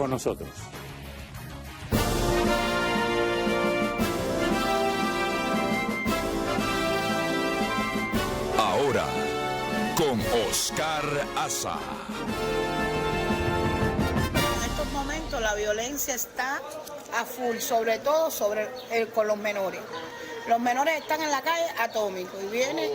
Con nosotros. Ahora, con Oscar Aza. En estos momentos la violencia está a full, sobre todo con los menores. Los menores están en la calle atómicos y viene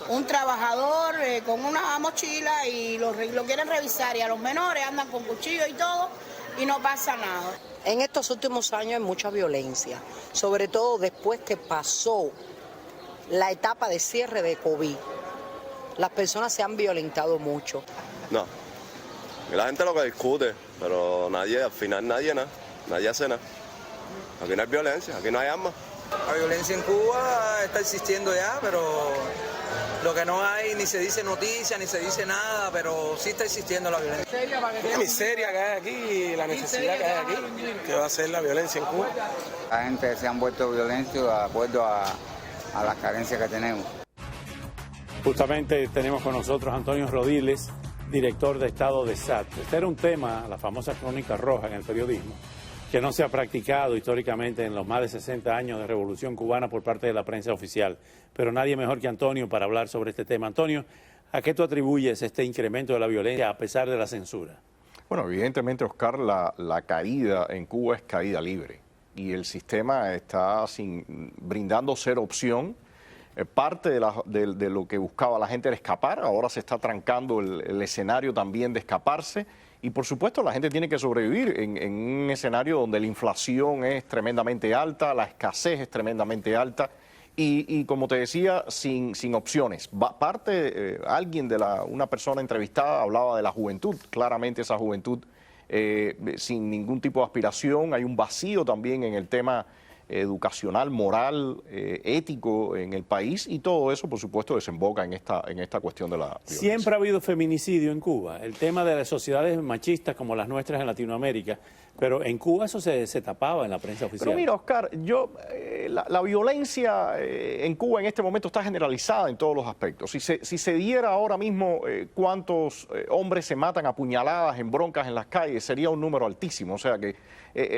un trabajador con una mochila y lo quieren revisar, y a los menores andan con cuchillos y todo y no pasa nada. En estos últimos años hay mucha violencia, sobre todo después que pasó la etapa de cierre de COVID. Las personas se han violentado mucho. No, la gente lo que discute, pero al final nadie hace nada. Aquí no hay violencia, aquí no hay armas. La violencia en Cuba está existiendo ya, pero lo que no hay, ni se dice noticia, ni se dice nada, pero sí está existiendo la violencia. La miseria que hay aquí, la necesidad que hay aquí, que va a ser la violencia en Cuba. La gente se han vuelto violentos de acuerdo a las carencias que tenemos. Justamente tenemos con nosotros a Antonio Rodiles, director de Estado de SAT. Este era un tema, la famosa crónica roja en el periodismo, que no se ha practicado históricamente en los más de 60 años de Revolución Cubana por parte de la prensa oficial. Pero nadie mejor que Antonio para hablar sobre este tema. Antonio, ¿a qué tú atribuyes este incremento de la violencia a pesar de la censura? Bueno, evidentemente, Oscar, la caída en Cuba es caída libre y el sistema está brindando ser opción. Parte de lo que buscaba la gente era escapar, ahora se está trancando el escenario también de escaparse. Y por supuesto la gente tiene que sobrevivir en un escenario donde la inflación es tremendamente alta, la escasez es tremendamente alta y como te decía, sin opciones. Una persona entrevistada hablaba de la juventud, claramente esa juventud sin ningún tipo de aspiración. Hay un vacío también en el tema educacional, moral, ético en el país, y todo eso, por supuesto, desemboca en esta cuestión de la violencia. Siempre ha habido feminicidio en Cuba, el tema de las sociedades machistas como las nuestras en Latinoamérica, pero en Cuba eso se tapaba en la prensa oficial. Pero mira, Oscar, la violencia en Cuba en este momento está generalizada en todos los aspectos. Si se diera ahora mismo cuántos hombres se matan a puñaladas en broncas en las calles, sería un número altísimo. O sea que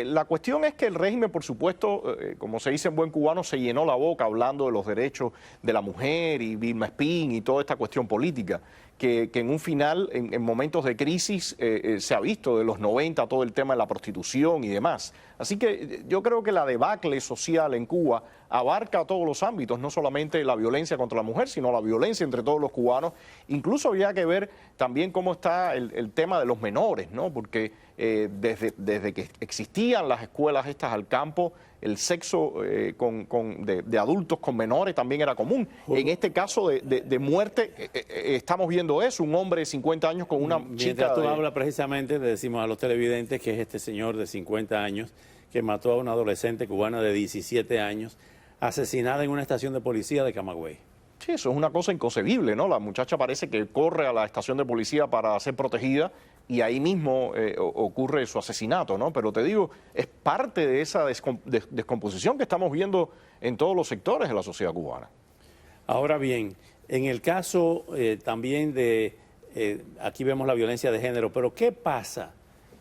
la cuestión es que el régimen, por supuesto, como se dice en buen cubano, se llenó la boca hablando de los derechos de la mujer y Vilma Espín y toda esta cuestión política, que en un final, en momentos de crisis, se ha visto de los 90 todo el tema de la prostitución y demás. Así que yo creo que la debacle social en Cuba abarca todos los ámbitos, no solamente la violencia contra la mujer, sino la violencia entre todos los cubanos. Incluso habría que ver también cómo está el tema de los menores, ¿no? Porque desde que existían las escuelas estas al campo, el sexo de adultos con menores también era común. En este caso de muerte estamos viendo eso, un hombre de 50 años con una chica. Mientras tú hablas precisamente, le decimos a los televidentes que es este señor de 50 años que mató a una adolescente cubana de 17 años asesinada en una estación de policía de Camagüey. Sí, eso es una cosa inconcebible, ¿no? La muchacha parece que corre a la estación de policía para ser protegida y ahí mismo ocurre su asesinato, ¿no? Pero te digo, es parte de esa descomposición que estamos viendo en todos los sectores de la sociedad cubana. Ahora bien, en el caso también aquí vemos la violencia de género, pero ¿qué pasa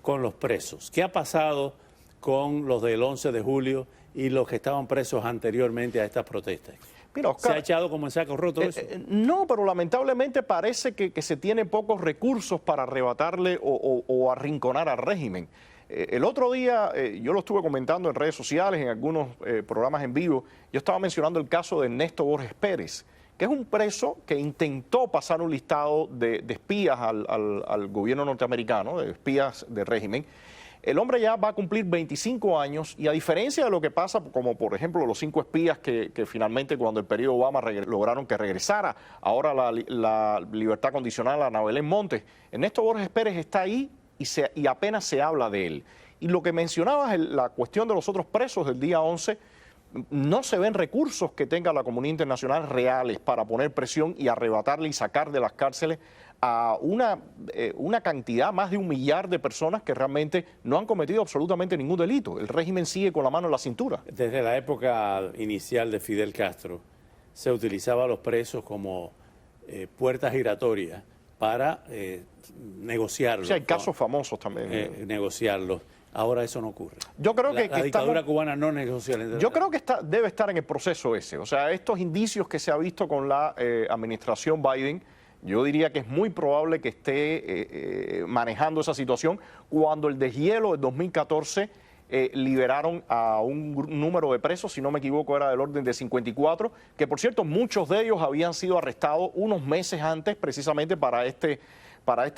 con los presos? ¿Qué ha pasado con los del 11 de julio y los que estaban presos anteriormente a estas protestas? Mira, Oscar, ¿se ha echado como en saco roto eso? No, pero lamentablemente parece que se tiene pocos recursos para arrebatarle o arrinconar al régimen. El otro día, yo lo estuve comentando en redes sociales, en algunos programas en vivo, yo estaba mencionando el caso de Ernesto Borges Pérez, que es un preso que intentó pasar un listado de espías al gobierno norteamericano, de espías del régimen. El hombre ya va a cumplir 25 años y a diferencia de lo que pasa, como por ejemplo los 5 espías que finalmente cuando el periodo Obama lograron que regresara, ahora la libertad condicional a Ana Belén Montes, Ernesto Borges Pérez está ahí y apenas se habla de él. Y lo que mencionabas, la cuestión de los otros presos del día 11, no se ven recursos que tenga la comunidad internacional reales para poner presión y arrebatarle y sacar de las cárceles a una cantidad, más de 1 millar de personas que realmente no han cometido absolutamente ningún delito. El régimen sigue con la mano en la cintura. Desde la época inicial de Fidel Castro se utilizaba a los presos como puertas giratorias para negociarlos. Sí, hay casos famosos también. Negociarlos. ahora eso no ocurre. Yo creo que la dictadura cubana no negocia. Yo creo que debe estar en el proceso ese. O sea, estos indicios que se ha visto con la administración Biden, yo diría que es muy probable que esté manejando esa situación. Cuando el deshielo del 2014 liberaron a un número de presos, si no me equivoco era del orden de 54, que por cierto muchos de ellos habían sido arrestados unos meses antes precisamente para este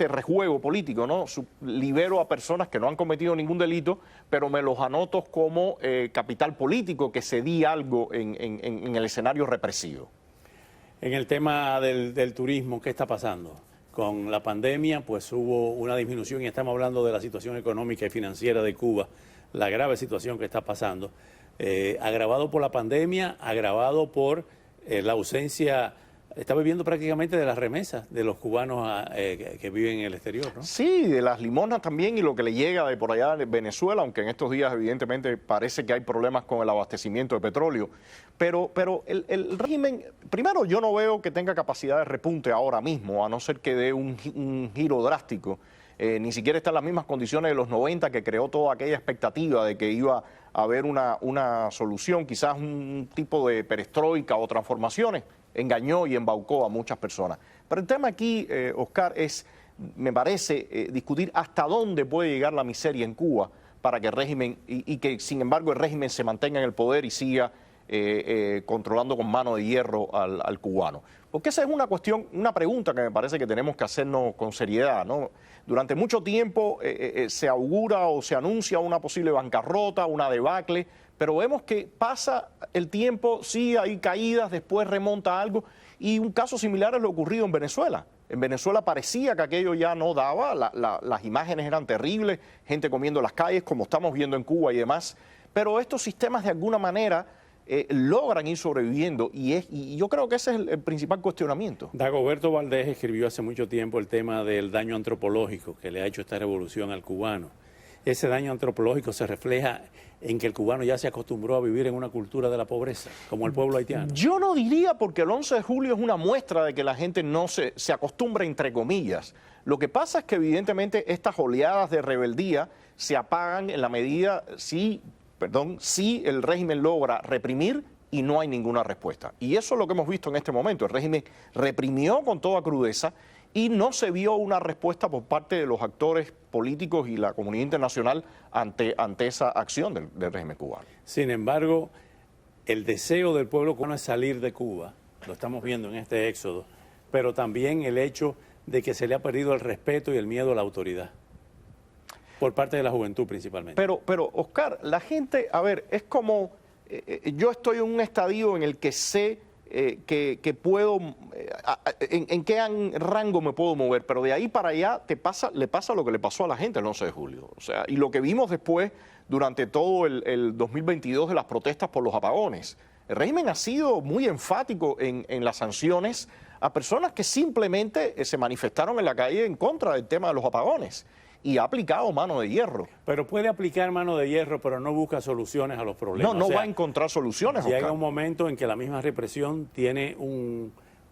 rejuego político, ¿no? Libero a personas que no han cometido ningún delito, pero me los anoto como capital político, que cedí algo en el escenario represivo. En el tema del turismo, ¿qué está pasando? Con la pandemia, pues hubo una disminución y estamos hablando de la situación económica y financiera de Cuba, la grave situación que está pasando, agravado por la pandemia, agravado por la ausencia. Está viviendo prácticamente de las remesas de los cubanos que viven en el exterior, ¿no? Sí, de las limosnas también y lo que le llega de por allá de Venezuela, aunque en estos días evidentemente parece que hay problemas con el abastecimiento de petróleo. Pero el régimen, primero yo no veo que tenga capacidad de repunte ahora mismo, a no ser que dé un giro drástico. Ni siquiera está en las mismas condiciones de los 90, que creó toda aquella expectativa de que iba a haber una solución, quizás un tipo de perestroika o transformaciones. Engañó y embaucó a muchas personas. Pero el tema aquí, Oscar, me parece, discutir hasta dónde puede llegar la miseria en Cuba para que el régimen, y que sin embargo el régimen se mantenga en el poder y siga controlando con mano de hierro al cubano. Porque esa es una pregunta que me parece que tenemos que hacernos con seriedad, ¿no? Durante mucho tiempo se augura o se anuncia una posible bancarrota, una debacle, pero vemos que pasa el tiempo, sí hay caídas, después remonta algo, y un caso similar es lo ocurrido en Venezuela. En Venezuela parecía que aquello ya no daba, las imágenes eran terribles, gente comiendo en las calles, como estamos viendo en Cuba y demás, pero estos sistemas de alguna manera logran ir sobreviviendo y yo creo que ese es el principal cuestionamiento. Dagoberto Valdés escribió hace mucho tiempo el tema del daño antropológico que le ha hecho esta revolución al cubano. Ese daño antropológico se refleja en que el cubano ya se acostumbró a vivir en una cultura de la pobreza, como el pueblo haitiano. Yo no diría, porque el 11 de julio es una muestra de que la gente no se acostumbra, entre comillas. Lo que pasa es que evidentemente estas oleadas de rebeldía se apagan en la medida si el régimen logra reprimir y no hay ninguna respuesta. Y eso es lo que hemos visto en este momento. El régimen reprimió con toda crudeza y no se vio una respuesta por parte de los actores políticos y la comunidad internacional ante esa acción del régimen cubano. Sin embargo, el deseo del pueblo cubano es salir de Cuba, lo estamos viendo en este éxodo, pero también el hecho de que se le ha perdido el respeto y el miedo a la autoridad, por parte de la juventud principalmente. Pero Oscar, la gente, a ver, es como, yo estoy en un estadio en el que sé que puedo, en qué rango me puedo mover, pero de ahí para allá le pasa lo que le pasó a la gente el 11 de julio. O sea, y lo que vimos después durante todo el 2022 de las protestas por los apagones. El régimen ha sido muy enfático en las sanciones a personas que simplemente se manifestaron en la calle en contra del tema de los apagones. Y ha aplicado mano de hierro. Pero puede aplicar mano de hierro, pero no busca soluciones a los problemas. No va a encontrar soluciones, Oscar. Llega un momento en que la misma represión tiene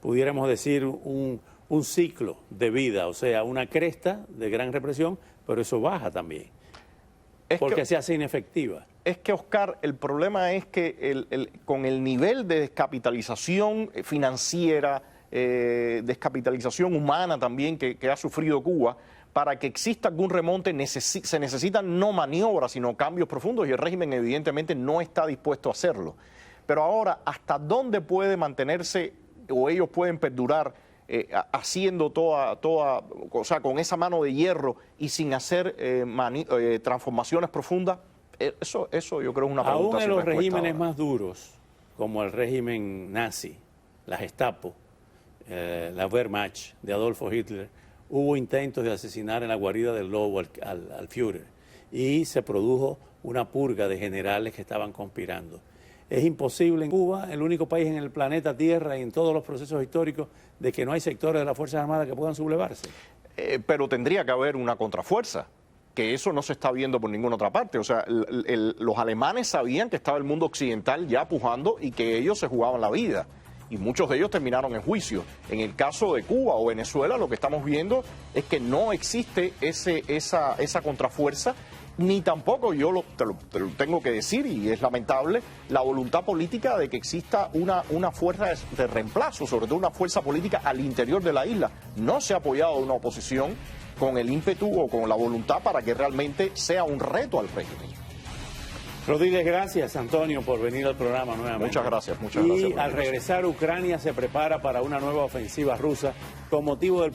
pudiéramos decir, un ciclo de vida, o sea, una cresta de gran represión, pero eso baja también, porque se hace inefectiva. Es que, Oscar, el problema es que con el nivel de descapitalización financiera, descapitalización humana también que ha sufrido Cuba, para que exista algún remonte se necesitan no maniobras, sino cambios profundos, y el régimen evidentemente no está dispuesto a hacerlo. Pero ahora, ¿hasta dónde puede mantenerse o ellos pueden perdurar haciendo o sea, con esa mano de hierro y sin hacer transformaciones profundas? Eso yo creo es una pregunta. Aún en los regímenes más duros, como el régimen nazi, la Gestapo, la Wehrmacht de Adolfo Hitler, hubo intentos de asesinar en la guarida del Lobo al Führer y se produjo una purga de generales que estaban conspirando. Es imposible en Cuba, el único país en el planeta Tierra y en todos los procesos históricos, de que no hay sectores de las Fuerzas Armadas que puedan sublevarse. Pero tendría que haber una contrafuerza, que eso no se está viendo por ninguna otra parte. O sea, los alemanes sabían que estaba el mundo occidental ya pujando y que ellos se jugaban la vida. Y muchos de ellos terminaron en juicio. En el caso de Cuba o Venezuela, lo que estamos viendo es que no existe esa contrafuerza ni tampoco te lo tengo que decir, y es lamentable, la voluntad política de que exista una fuerza de reemplazo, sobre todo una fuerza política al interior de la isla. No se ha apoyado una oposición con el ímpetu o con la voluntad para que realmente sea un reto al régimen. Rodiles, gracias, Antonio, por venir al programa nuevamente. Muchas gracias. Y al regresar, Ucrania se prepara para una nueva ofensiva rusa con motivo del